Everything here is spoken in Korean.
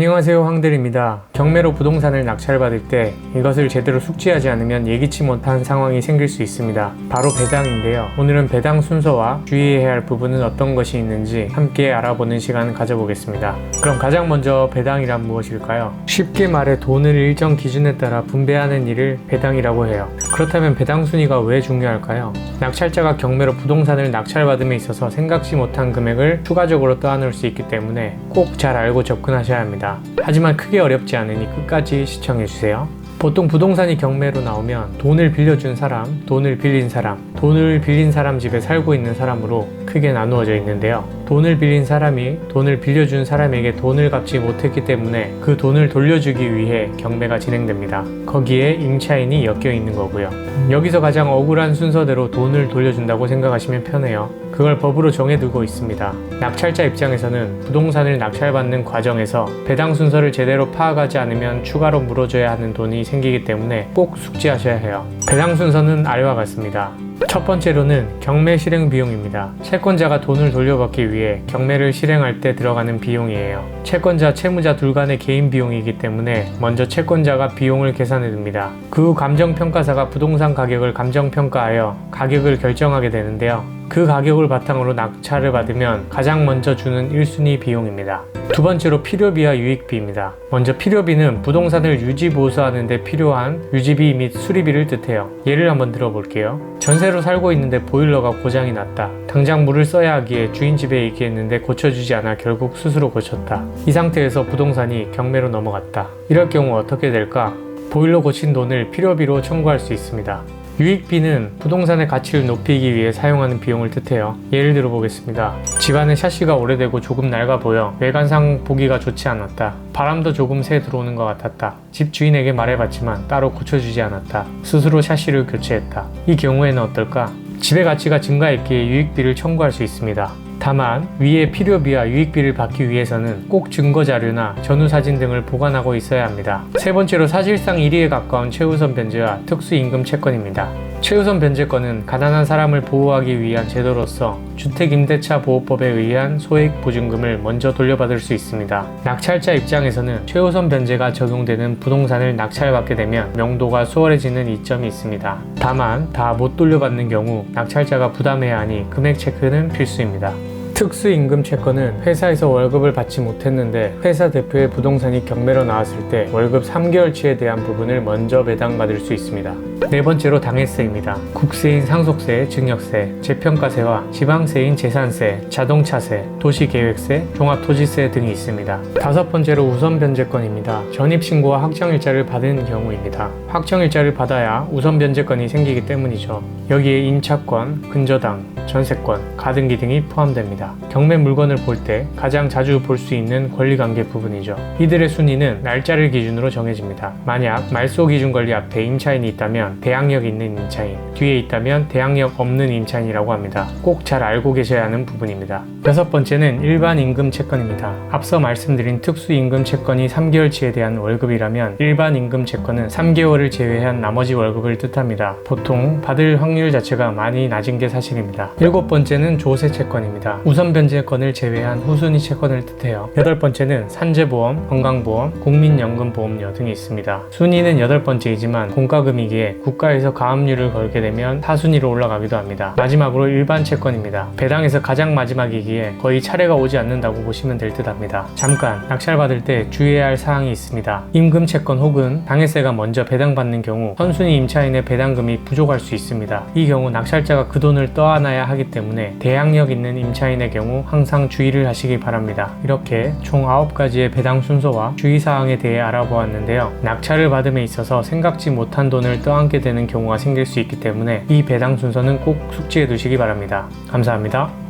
안녕하세요, 황들입니다. 경매로 부동산을 낙찰받을 때 이것을 제대로 숙지하지 않으면 예기치 못한 상황이 생길 수 있습니다. 바로 배당인데요. 오늘은 배당 순서와 주의해야 할 부분은 어떤 것이 있는지 함께 알아보는 시간 가져보겠습니다. 그럼 가장 먼저 배당이란 무엇일까요? 쉽게 말해 돈을 일정 기준에 따라 분배하는 일을 배당이라고 해요. 그렇다면 배당 순위가 왜 중요할까요? 낙찰자가 경매로 부동산을 낙찰받음에 있어서 생각지 못한 금액을 추가적으로 떠안을 수 있기 때문에 꼭 잘 알고 접근하셔야 합니다. 하지만 크게 어렵지 않으니 끝까지 시청해주세요. 보통 부동산이 경매로 나오면 돈을 빌려준 사람, 돈을 빌린 사람, 돈을 빌린 사람 집에 살고 있는 사람으로 크게 나누어져 있는데요. 돈을 빌린 사람이 돈을 빌려준 사람에게 돈을 갚지 못했기 때문에 그 돈을 돌려주기 위해 경매가 진행됩니다. 거기에 임차인이 엮여 있는 거고요. 여기서 가장 억울한 순서대로 돈을 돌려준다고 생각하시면 편해요. 그걸 법으로 정해두고 있습니다. 낙찰자 입장에서는 부동산을 낙찰받는 과정에서 배당 순서를 제대로 파악하지 않으면 추가로 물어줘야 하는 돈이 생기기 때문에 꼭 숙지하셔야 해요. 배당 순서는 아래와 같습니다. 첫 번째로는 경매 실행 비용입니다. 채권자가 돈을 돌려받기 위해 경매를 실행할 때 들어가는 비용이에요. 채권자, 채무자 둘 간의 개인 비용이기 때문에 먼저 채권자가 비용을 계산해 둡니다. 그 후 감정평가사가 부동산 가격을 감정평가하여 가격을 결정하게 되는데요. 그 가격을 바탕으로 낙찰을 받으면 가장 먼저 주는 1순위 비용입니다. 두 번째로 필요비와 유익비입니다. 먼저 필요비는 부동산을 유지보수하는 데 필요한 유지비 및 수리비를 뜻해요. 예를 한번 들어볼게요. 전세로 살고 있는데 보일러가 고장이 났다. 당장 물을 써야 하기에 주인 집에 얘기했는데 고쳐주지 않아 결국 스스로 고쳤다. 이 상태에서 부동산이 경매로 넘어갔다. 이럴 경우 어떻게 될까? 보일러 고친 돈을 필요비로 청구할 수 있습니다. 유익비는 부동산의 가치를 높이기 위해 사용하는 비용을 뜻해요. 예를 들어 보겠습니다. 집안의 샤시가 오래되고 조금 낡아 보여 외관상 보기가 좋지 않았다. 바람도 조금 새 들어오는 것 같았다. 집 주인에게 말해봤지만 따로 고쳐주지 않았다. 스스로 샤시를 교체했다. 이 경우에는 어떨까? 집의 가치가 증가했기에 유익비를 청구할 수 있습니다. 다만 위의 필요비와 유익비를 받기 위해서는 꼭 증거자료나 전후사진 등을 보관하고 있어야 합니다. 세 번째로 사실상 1위에 가까운 최우선 변제와 특수임금 채권입니다. 최우선 변제권은 가난한 사람을 보호하기 위한 제도로서 주택임대차보호법에 의한 소액보증금을 먼저 돌려받을 수 있습니다. 낙찰자 입장에서는 최우선 변제가 적용되는 부동산을 낙찰받게 되면 명도가 수월해지는 이점이 있습니다. 다만 다 못 돌려받는 경우 낙찰자가 부담해야 하니 금액 체크는 필수입니다. 특수임금 채권은 회사에서 월급을 받지 못했는데 회사 대표의 부동산이 경매로 나왔을 때 월급 3개월치에 대한 부분을 먼저 배당받을 수 있습니다. 네 번째로 당해세입니다. 국세인 상속세, 증여세, 재평가세와 지방세인 재산세, 자동차세, 도시계획세, 종합토지세 등이 있습니다. 다섯 번째로 우선변제권입니다. 전입신고와 확정일자를 받은 경우입니다. 확정일자를 받아야 우선변제권이 생기기 때문이죠. 여기에 임차권, 근저당, 전세권, 가등기 등이 포함됩니다. 경매 물건을 볼 때 가장 자주 볼 수 있는 권리관계 부분이죠. 이들의 순위는 날짜를 기준으로 정해집니다. 만약 말소 기준 권리 앞에 임차인이 있다면 대항력 있는 임차인, 뒤에 있다면 대항력 없는 임차인이라고 합니다. 꼭 잘 알고 계셔야 하는 부분입니다. 여섯 번째는 일반 임금 채권입니다. 앞서 말씀드린 특수임금 채권이 3개월치에 대한 월급이라면 일반 임금 채권은 3개월을 제외한 나머지 월급을 뜻합니다. 보통 받을 확률 자체가 많이 낮은 게 사실입니다. 일곱 번째는 조세 채권입니다. 우선 변제권을 제외한 후순위 채권을 뜻해요. 여덟 번째는 산재보험, 건강보험, 국민연금보험료 등이 있습니다. 순위는 여덟 번째이지만 공과금이기에 국가에서 가압류를 걸게 되면 하순위로 올라가기도 합니다. 마지막으로 일반 채권입니다. 배당에서 가장 마지막이기에 거의 차례가 오지 않는다고 보시면 될 듯 합니다. 잠깐 낙찰받을 때 주의해야 할 사항이 있습니다. 임금 채권 혹은 당해세가 먼저 배당받는 경우 선순위 임차인의 배당금이 부족할 수 있습니다. 이 경우 낙찰자가 그 돈을 떠안아야 하기 때문에 대항력 있는 임차인의 경우 항상 주의를 하시기 바랍니다. 이렇게 총 9가지의 배당 순서와 주의사항에 대해 알아보았는데요. 낙찰을 받음에 있어서 생각지 못한 돈을 떠안게 되는 경우가 생길 수 있기 때문에 이 배당 순서는 꼭 숙지해 두시기 바랍니다. 감사합니다.